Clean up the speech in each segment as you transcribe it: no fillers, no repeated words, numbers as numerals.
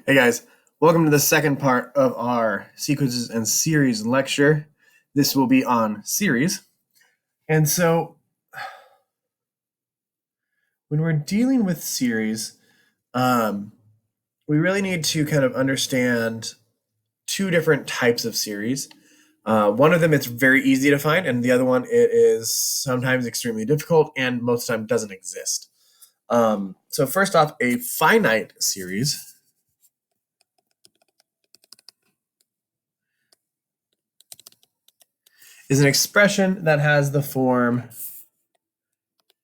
Hey guys, welcome to the second part of our sequences and series lecture. This will be on series. And so when we're dealing with series, we really need to kind of understand two different types of series. One of them it's very easy to find, and the other one it is sometimes extremely difficult and most of the time doesn't exist. So first off, a finite series is an expression that has the form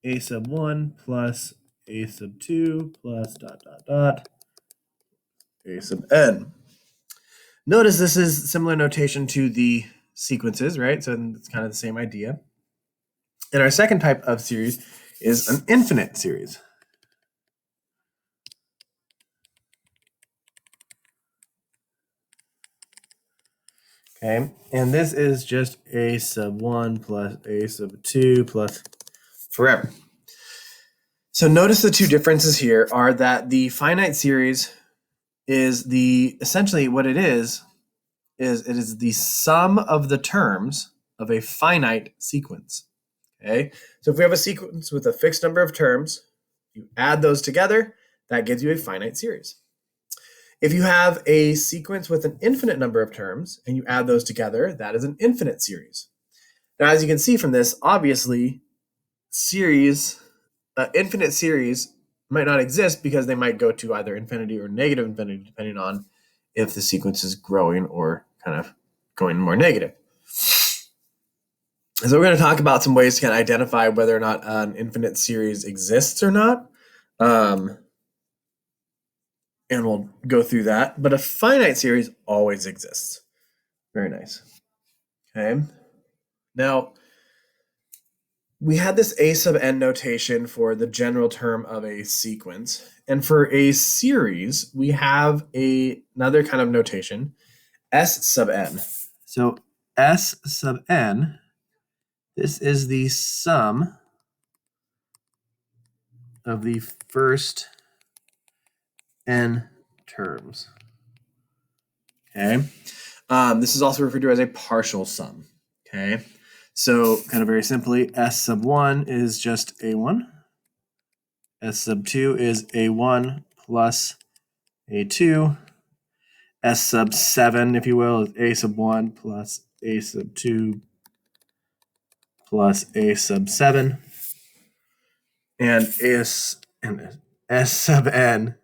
a sub 1 plus a sub 2 plus ... a sub n. Notice this is similar notation to the sequences, right? So it's kind of the same idea. And our second type of series is an infinite series. Okay, and this is just a sub 1 plus a sub 2 plus forever. So notice the two differences here are that the finite series is essentially what it is it is the sum of the terms of a finite sequence. Okay, so if we have a sequence with a fixed number of terms, you add those together, that gives you a finite series. If you have a sequence with an infinite number of terms and you add those together, that is an infinite series. Now, as you can see from this, obviously, infinite series might not exist because they might go to either infinity or negative infinity, depending on if the sequence is growing or kind of going more negative. So we're going to talk about some ways to kind of identify whether or not an infinite series exists or not. And we'll go through that. But a finite series always exists. Very nice. Okay. Now, we had this a sub n notation for the general term of a sequence. And for a series, we have another kind of notation, s sub n. So s sub n, this is the sum of the first n terms. Okay. This is also referred to as a partial sum. Okay. So kind of very simply, s sub 1 is just a1. S sub 2 is a1 plus a2. S sub 7, if you will, is a sub 1 plus a sub 2 plus a sub 7. And s sub n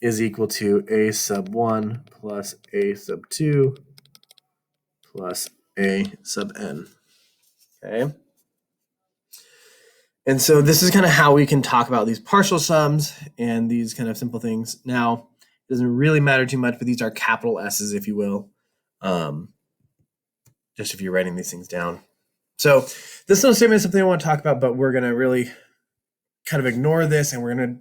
is equal to a sub 1 plus a sub 2 plus a sub n. Okay. And so this is kind of how we can talk about these partial sums and these kind of simple things. Now, it doesn't really matter too much, but these are capital S's, if you will, just if you're writing these things down. So this little statement is something I want to talk about, but we're going to really kind of ignore this, and we're going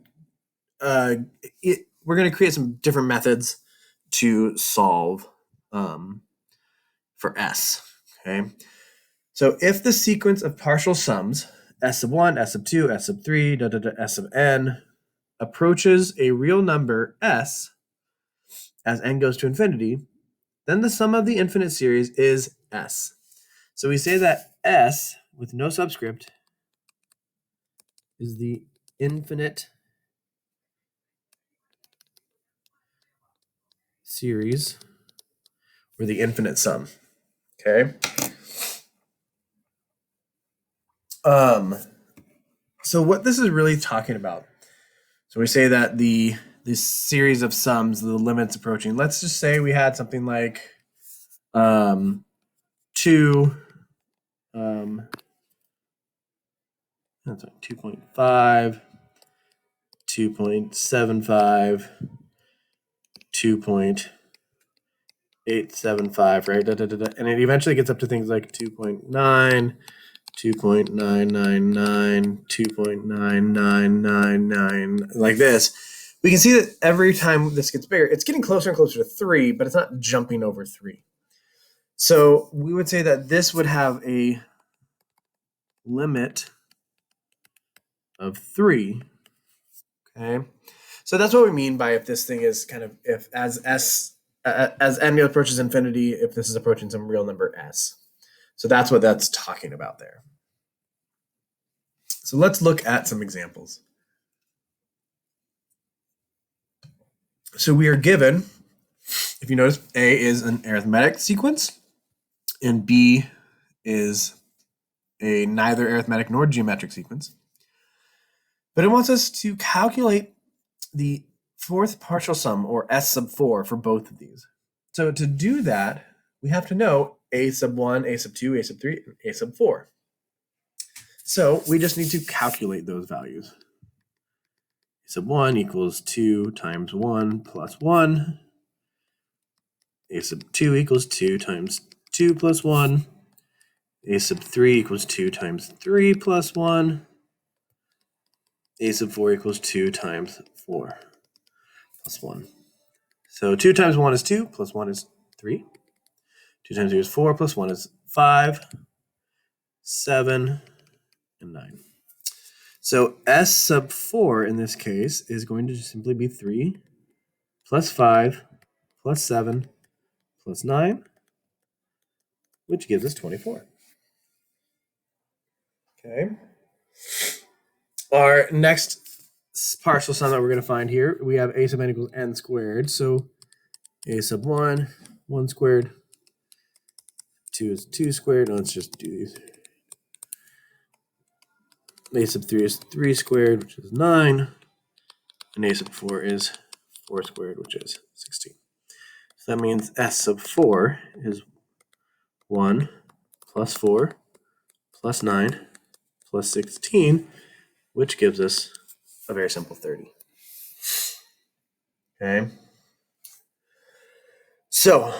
to create some different methods to solve for S. Okay. So if the sequence of partial sums s sub 1, s sub 2, s sub 3, s sub n approaches a real number s as n goes to infinity, then the sum of the infinite series is s. So we say that s with no subscript is the infinite series or the infinite sum. Okay. So what this is really talking about, so we say that this series of sums, the limits approaching, let's just say we had something like 2, that's like 2.5, 2.75, 2.875, right? And it eventually gets up to things like 2.9, 2.999, 2.9999, like this. We can see that every time this gets bigger, it's getting closer and closer to 3, but it's not jumping over 3. So we would say that this would have a limit of 3. Okay. So that's what we mean by if this thing is kind of if as n approaches infinity, if this is approaching some real number s. So that's what that's talking about there. So let's look at some examples. So we are given, if you notice, A is an arithmetic sequence, and B is a neither arithmetic nor geometric sequence. But it wants us to calculate the fourth partial sum, or S sub 4, for both of these. So to do that, we have to know A sub 1, A sub 2, A sub 3, and A sub 4. So we just need to calculate those values. A sub 1 equals 2 times 1 plus 1. A sub 2 equals 2 times 2 plus 1. A sub 3 equals 2 times 3 plus 1. A sub 4 equals 2 times 4 plus 1. So 2 times 1 is 2, plus 1 is 3. 2 times 3 is 4, plus 1 is 5, 7, and 9. So S sub 4 in this case is going to simply be 3 plus 5 plus 7 plus 9, which gives us 24. Okay. Our next partial sum that we're going to find here, we have A sub n equals n squared. So A sub 1, 1 squared. 2 is 2 squared. Let's just do these. A sub 3 is 3 squared, which is 9. And A sub 4 is 4 squared, which is 16. So that means S sub 4 is 1 plus 4 plus 9 plus 16, which gives us a very simple 30. Okay. So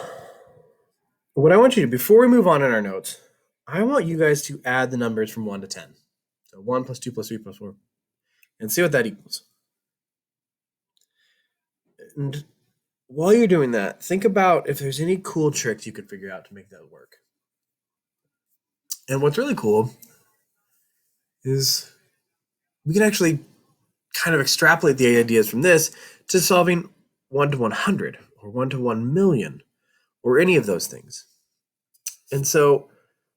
what I want you to, before we move on in our notes, I want you guys to add the numbers from 1 to 10. So 1 plus 2 plus 3 plus 4. And see what that equals. And while you're doing that, think about if there's any cool tricks you could figure out to make that work. And what's really cool is we can actually kind of extrapolate the ideas from this to solving 1 to 100 or 1 to 1 million or any of those things. And so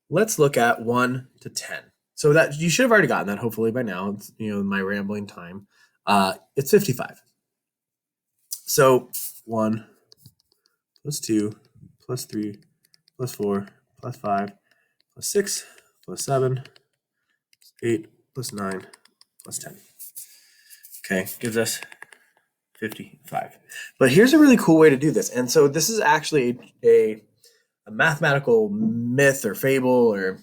let's look at 1 to 10. So that you should have already gotten that hopefully by now. It's, my rambling time. It's 55. So 1 plus 2 plus 3 plus 4 plus 5 plus 6 plus 7 plus 8 plus 9 plus 10. Okay, gives us 55. But here's a really cool way to do this. And so this is actually a mathematical myth or fable or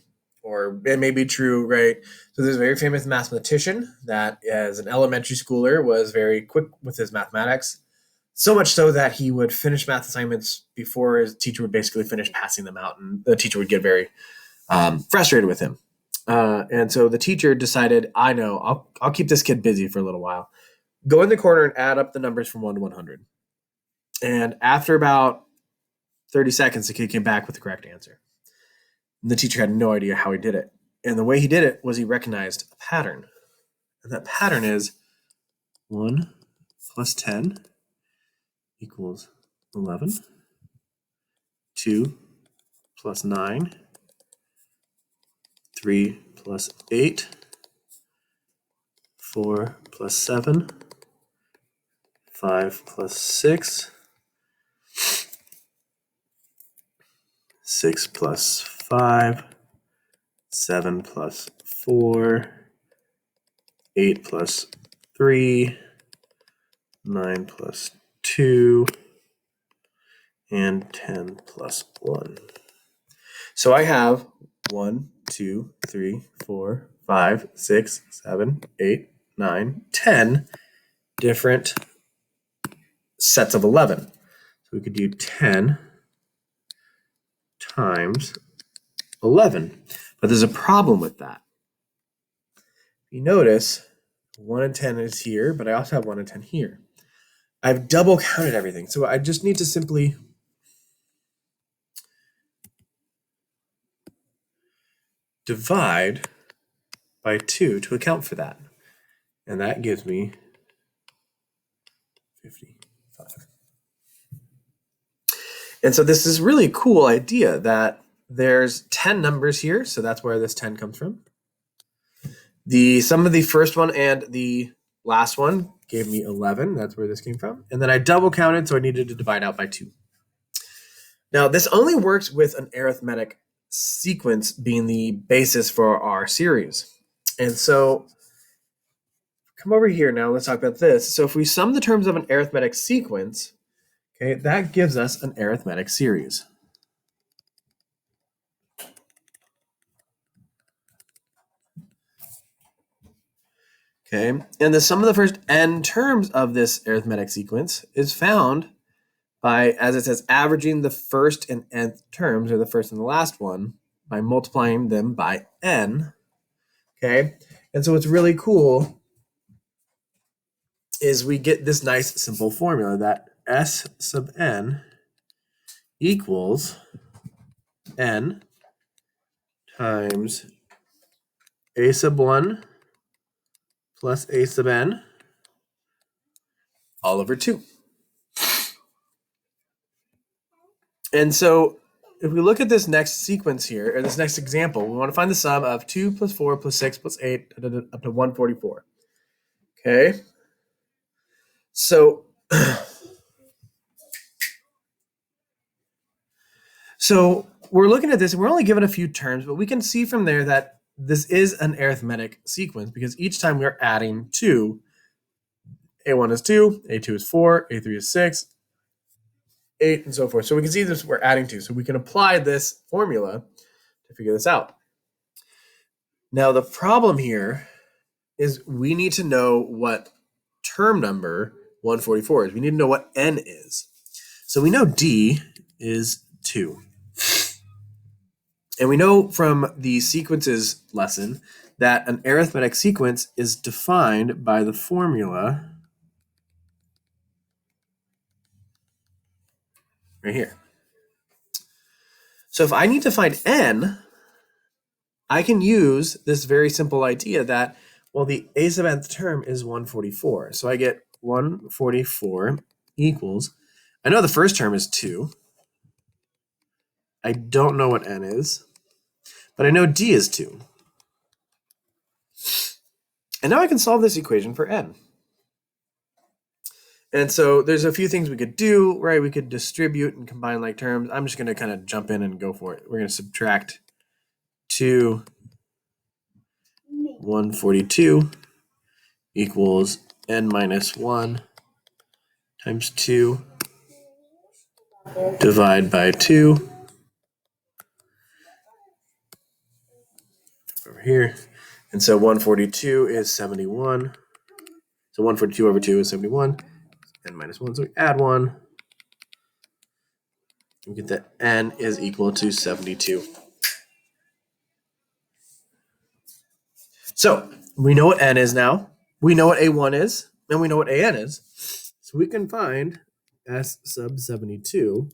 it may be true, right? So there's a very famous mathematician that as an elementary schooler was very quick with his mathematics. So much so that he would finish math assignments before his teacher would basically finish passing them out, and the teacher would get very frustrated with him. And so the teacher decided, I know, I'll keep this kid busy for a little while. Go in the corner and add up the numbers from 1 to 100. And after about 30 seconds, the kid came back with the correct answer. And the teacher had no idea how he did it. And the way he did it was he recognized a pattern. And that pattern is 1 plus 10 equals 11. 2 plus 9. 3 plus 8. 4 plus 7. 5 plus 6. 6 plus 5. 7 plus 4. 8 plus 3. 9 plus 2. And 10 plus 1. So I have 1, 2, 3, 4, 5, 6, 7, 8, 9, 10 different sets of 11. So we could do 10 times 11. But there's a problem with that. You notice 1 and 10 is here, but I also have 1 and 10 here. I've double counted everything. So I just need to simply divide by 2 to account for that. And that gives me 55. And so this is really cool idea that there's 10 numbers here, so that's where this 10 comes from. The sum of the first one and the last one gave me 11. That's where this came from. And then I double counted, so I needed to divide out by 2. Now, this only works with an arithmetic sequence being the basis for our series. And so come over here now, let's talk about this. So if we sum the terms of an arithmetic sequence, okay, that gives us an arithmetic series. Okay, and the sum of the first n terms of this arithmetic sequence is found by, as it says, averaging the first and nth terms, or the first and the last one, by multiplying them by n. Okay, and so what's really cool is we get this nice simple formula that S sub n equals n times a sub 1 plus a sub n all over 2. And so if we look at this next sequence here, or this next example, we want to find the sum of 2 plus 4 plus 6 plus 8 up to 144. Okay? So, we're looking at this, and we're only given a few terms, but we can see from there that this is an arithmetic sequence because each time we're adding 2, A1 is 2, A2 is 4, A3 is 6, 8, and so forth. So we can see this we're adding 2. So we can apply this formula to figure this out. Now the problem here is we need to know what term number 144 is. We need to know what n is. So we know d is 2. And we know from the sequences lesson that an arithmetic sequence is defined by the formula right here. So if I need to find n, I can use this very simple idea that, well, the a sub nth term is 144. So I get 144 equals, I know the first term is 2. I don't know what n is, but I know d is 2. And now I can solve this equation for n. And so there's a few things we could do, right? We could distribute and combine like terms. I'm just going to kind of jump in and go for it. We're going to subtract 2, 142 equals n minus 1 times 2 divide by 2 over here. And so 142 is 71. So 142 over 2 is 71. N minus 1, so we add 1. We get that n is equal to 72. So we know what n is now. We know what a1 is, and we know what an is. So we can find s sub 72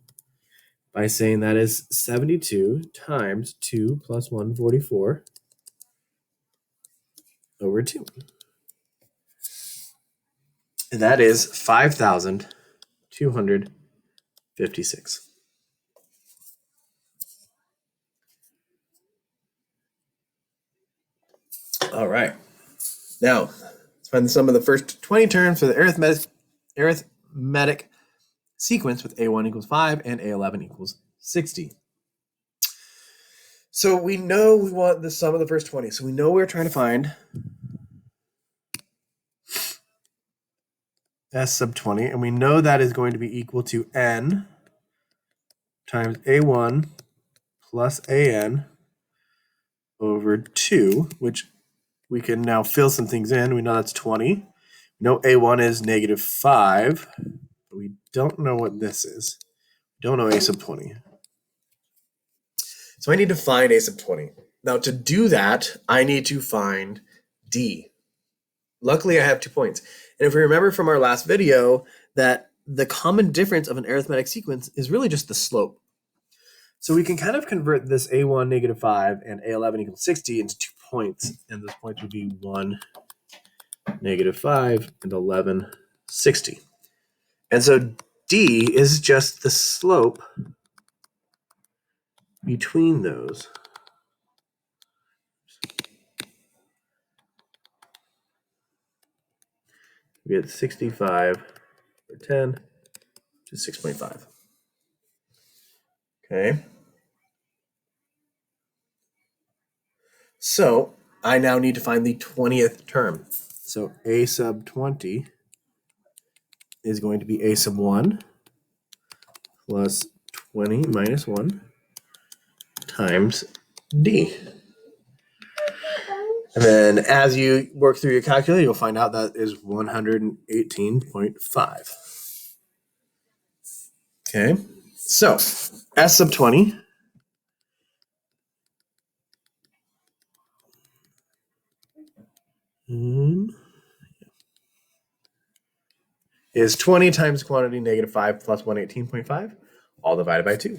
by saying that is 72 times 2 plus 144 over 2. And that is 5,256. All right. Now, let's find the sum of the first 20 terms for the arithmetic sequence with a1 equals 5 and a11 equals 60. So we know we want the sum of the first 20. So we know we're trying to find s sub 20, and we know that is going to be equal to n times a1 plus an over 2, which we can now fill some things in. We know that's 20. We know a1 is negative 5, but we don't know what this is. We don't know a sub 20. So I need to find a sub 20. Now to do that, I need to find d. Luckily, I have 2 points. And if we remember from our last video that the common difference of an arithmetic sequence is really just the slope. So we can kind of convert this a1 negative 5 and a11 equals 60 into 2 points. And those points would be 1 negative 5 and 11 60. And so D is just the slope between those. We get 65 over 10, which is 6.5. Okay. So I now need to find the 20th term. So a sub 20 is going to be a sub 1 plus 20 minus 1 times d. And then as you work through your calculator, you'll find out that is 118.5. Okay, so S sub 20 is 20 times quantity negative 5 plus 118.5, all divided by 2.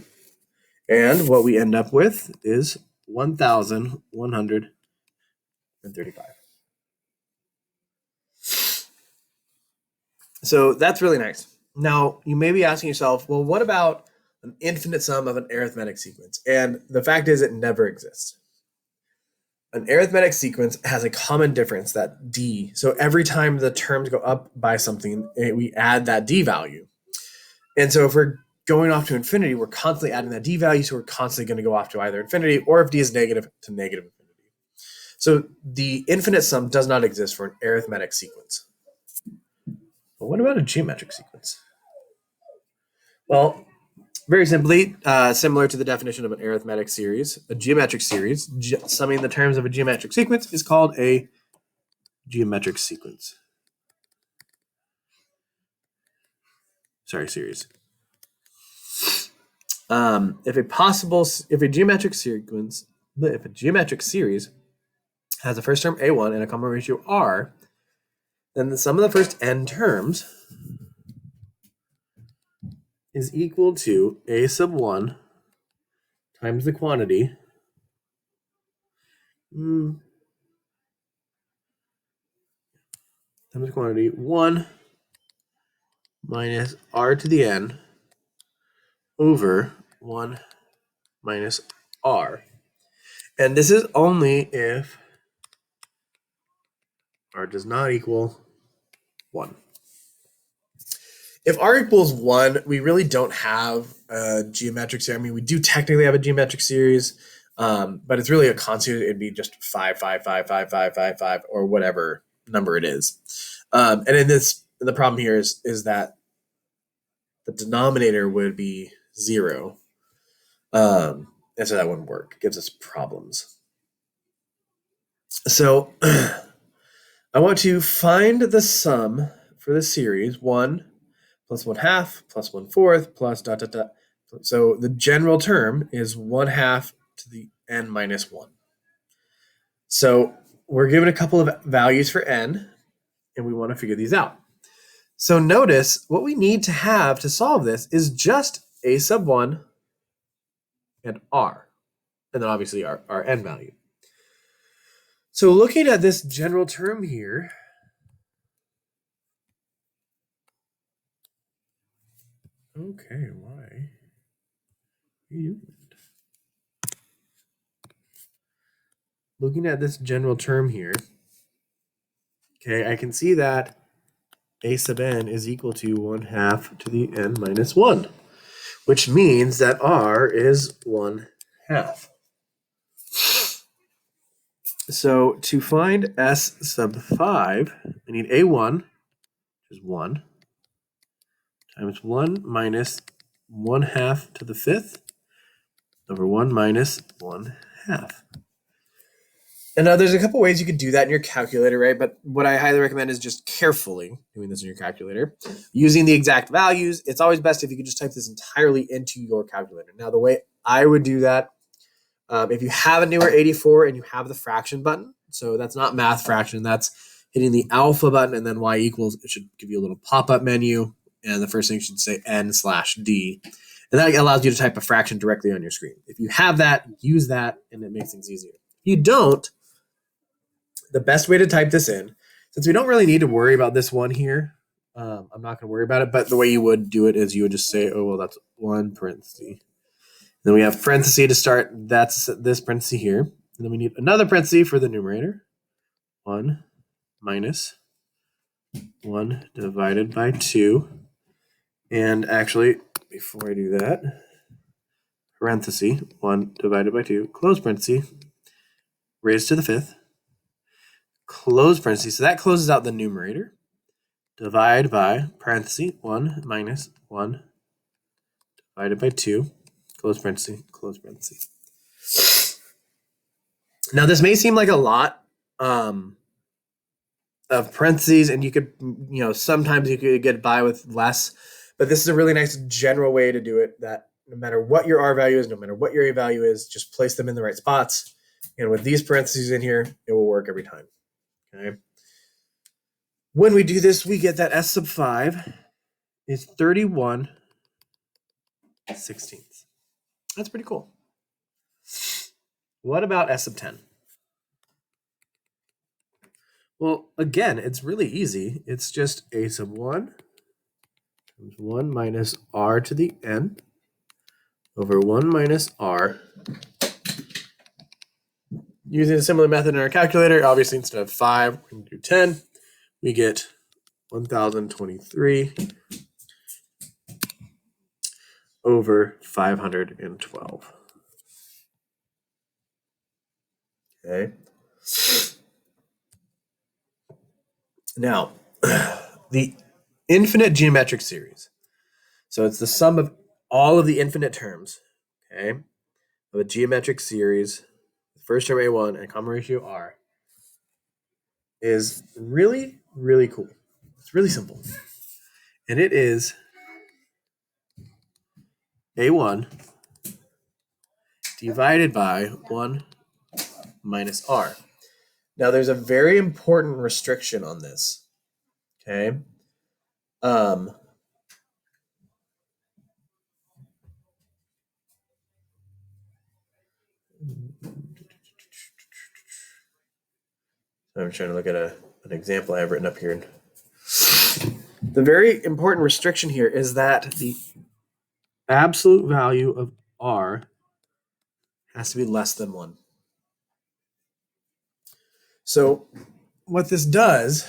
And what we end up with is 1,135. So that's really nice. Now, you may be asking yourself, well, what about an infinite sum of an arithmetic sequence? And the fact is it never exists. An arithmetic sequence has a common difference, that d. So every time the terms go up by something, we add that d value. And so if we're going off to infinity, we're constantly adding that d value, so we're constantly going to go off to either infinity, or if d is negative, to negative infinity. So the infinite sum does not exist for an arithmetic sequence. But what about a geometric sequence? Well, very simply, similar to the definition of an arithmetic series, a geometric series, summing the terms of a geometric sequence, is called a geometric sequence. Sorry, series. If a geometric series has a first term a1 and a common ratio r, then the sum of the first n terms is equal to a sub 1 times the quantity times the quantity 1 minus r to the n over 1 minus r. And this is only if r does not equal 1. If r equals 1, we really don't have a geometric series. I mean, we do technically have a geometric series, but it's really a constant. It'd be just 5, 5, 5, 5, 5, 5, 5, or whatever number it is. And in this, the problem here is that the denominator would be 0. And so that wouldn't work. It gives us problems. So I want to find the sum for the series 1 plus 1/2 plus 1/4 plus ... So the general term is 1/2 to the n minus 1. So we're given a couple of values for n, and we want to figure these out. So notice what we need to have to solve this is just a sub 1 and r, and then obviously our n value. So looking at this general term here, okay, why? Looking at this general term here, okay, I can see that a sub n is equal to 1/2 to the n minus 1, which means that r is 1/2. So to find s sub 5, I need a1, which is 1, times 1 minus 1/2 to the 5th over 1 minus 1/2. And now there's a couple ways you could do that in your calculator, right? But what I highly recommend is just carefully doing this in your calculator, using the exact values. It's always best if you could just type this entirely into your calculator. Now, the way I would do that, if you have a newer 84 and you have the fraction button, so that's not math fraction, that's hitting the alpha button and then y equals, it should give you a little pop-up menu, and the first thing should say n/d. And that allows you to type a fraction directly on your screen. If you have that, use that, and it makes things easier. If you don't, the best way to type this in, since we don't really need to worry about this one here, I'm not going to worry about it, but the way you would do it is you would just say, oh, well, that's 1 parenthesis. Then we have parenthesis to start. That's this parenthesis here. And then we need another parenthesis for the numerator. 1 minus 1 divided by 2. And actually, before I do that, parenthesis, 1 divided by 2, close parenthesis, raised to the 5th, close parenthesis. So that closes out the numerator. Divide by parenthesis, 1 minus 1 divided by 2, close parenthesis, close parenthesis. Now, this may seem like a lot of parentheses, and you could, sometimes you could get by with less, but this is a really nice general way to do it, that no matter what your R value is, no matter what your A value is, just place them in the right spots. And with these parentheses in here, it will work every time. Okay. When we do this, we get that S sub 5 is 31/16. That's pretty cool. What about S sub 10? Well, again, it's really easy. It's just A sub 1 times 1 minus R to the n over 1 minus R. Using a similar method in our calculator, obviously instead of 5, we can do 10. We get 1,023 over 512. Okay. Now, the infinite geometric series. So it's the sum of all of the infinite terms, okay, of a geometric series, first term A1 and common ratio R, is really, really cool. It's really simple. And it is A1 divided by 1 minus R. Now, there's a very important restriction on this, okay? I'm trying to look at an example I have written up here. The very important restriction here is that the absolute value of R has to be less than 1. So what this does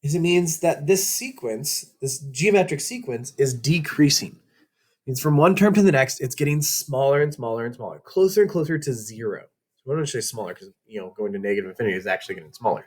is it means that this sequence, this geometric sequence, is decreasing. It means from one term to the next, it's getting smaller and smaller and smaller, closer and closer to 0. So I don't say smaller because, going to negative infinity is actually getting smaller.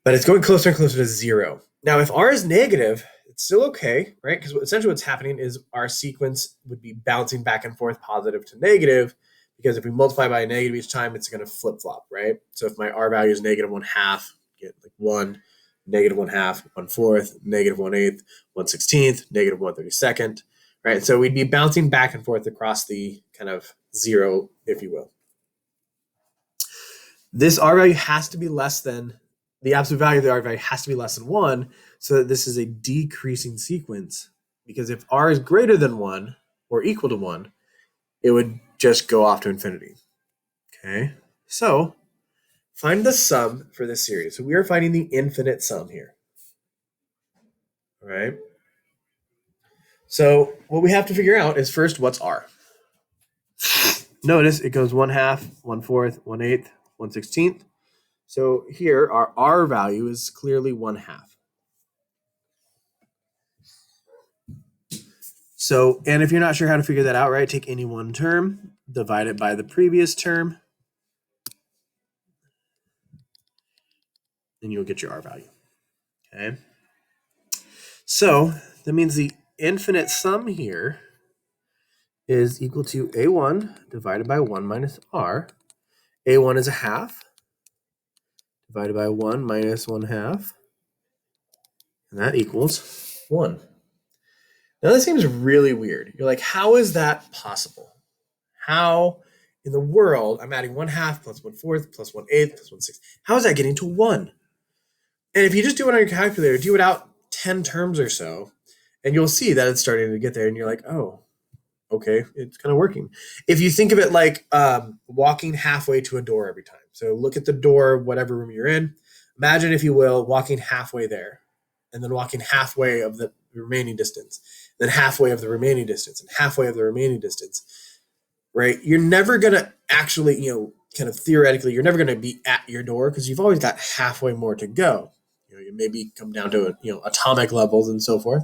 But it's going closer and closer to 0. Now, if R is negative, it's still okay, right? Because essentially what's happening is our sequence would be bouncing back and forth, positive to negative, because if we multiply by a negative each time, it's going to flip-flop, right? So if my R value is negative 1/2, get like 1, negative 1/2, 1/4, negative 1/8, 1/16, negative 1/32, right? So we'd be bouncing back and forth across the kind of 0, if you will. This R value has to be less than, the absolute value of the R value has to be less than 1, so that this is a decreasing sequence. Because if R is greater than 1 or equal to 1, it would just go off to infinity. Okay, so find the sum for this series. So we are finding the infinite sum here. All right. So what we have to figure out is first, what's R? Notice it goes 1/2, 1/4, 1/8, 1/16. So here our R value is clearly 1/2. So, and if you're not sure how to figure that out, right, take any one term, divide it by the previous term, and you'll get your R value. Okay. So that means the infinite sum here is equal to A1 divided by 1 minus R. A1 is 1/2 divided by 1 minus 1/2, and that equals 1. Now that seems really weird. You're like, how is that possible? How in the world I'm adding 1/2 plus 1/4 plus 1/8 plus 1/6? How is that getting to 1? And if you just do it on your calculator, do it out 10 terms or so, and you'll see that it's starting to get there, and you're like, oh, okay, it's kind of working. If you think of it like walking halfway to a door every time. So look at the door, whatever room you're in. Imagine, if you will, walking halfway there. and then walking halfway of the remaining distance, then halfway of the remaining distance, and halfway of the remaining distance, right? You're never going to actually, kind of theoretically, you're never going to be at your door because you've always got halfway more to go. You maybe come down to atomic levels and so forth.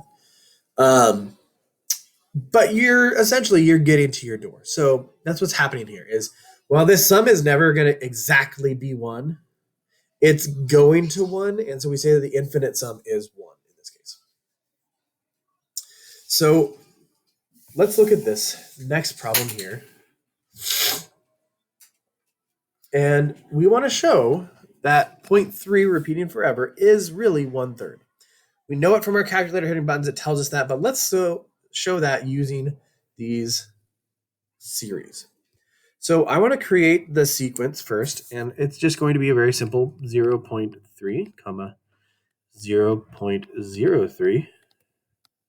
But you're getting to your door. So that's what's happening here is while this sum is never going to exactly be 1, it's going to 1. And so we say that the infinite sum is 1 in this case. So let's look at this next problem here. And we want to show that 0.3 repeating forever is really 1/3. We know it from our calculator hitting buttons. It tells us that, but let's show that using these series. So I want to create the sequence first, and it's just going to be a very simple 0.3, comma 0.03,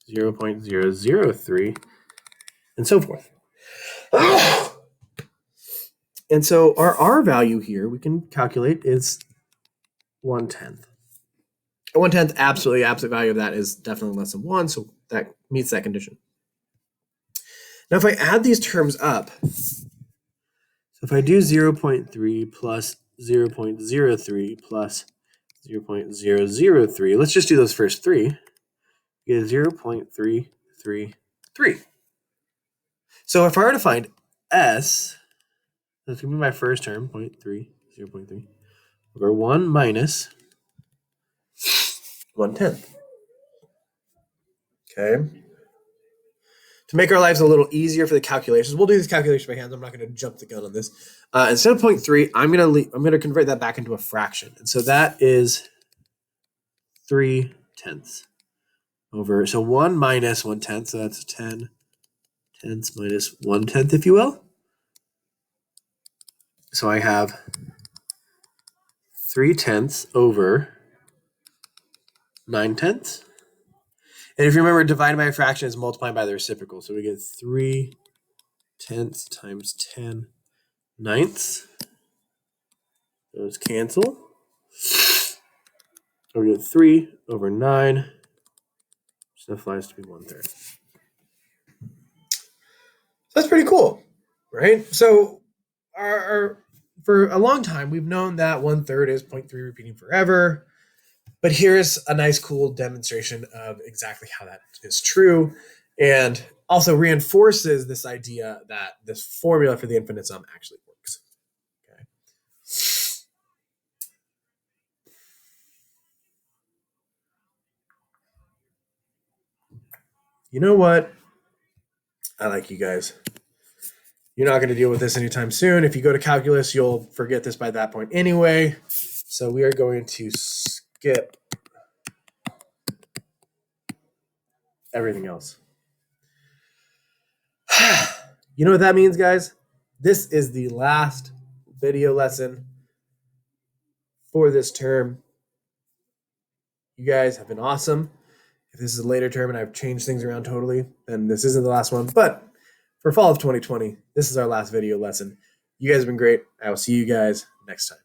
0.003, and so forth. And so our R value here, we can calculate, is 1/10. A 1/10 absolute value of that is definitely less than 1, so that meets that condition. Now, if I add these terms up, so if I do 0.3 plus 0.03 plus 0.003, let's just do those first 3, you get 0.333. So if I were to find S, that's going to be my first term, 0.3, over 1 minus 1/10. Okay. To make our lives a little easier for the calculations, we'll do these calculations by hand. I'm not going to jump the gun on this. Instead of 0.3, I'm going to convert that back into a fraction, and so that is 3/10 over. So 1 minus 1/10, so that's 10 tenths minus 1/10, if you will. So I have 3/10 over 9/10. And if you remember, dividing by a fraction is multiplying by the reciprocal. So we get 3/10 times 10 ninths. Those cancel. So we get 3 over 9, which applies to be 1/3. That's pretty cool, right? So for a long time, we've known that 1/3 is 0.3 repeating forever. But here's a nice, cool demonstration of exactly how that is true, and also reinforces this idea that this formula for the infinite sum actually works. Okay. You know what? I like you guys. You're not going to deal with this anytime soon. If you go to calculus, you'll forget this by that point anyway. So we are going to skip everything else. You know what that means, guys? This is the last video lesson for this term. You guys have been awesome. If this is a later term and I've changed things around totally, then this isn't the last one. But for fall of 2020, this is our last video lesson. You guys have been great. I will see you guys next time.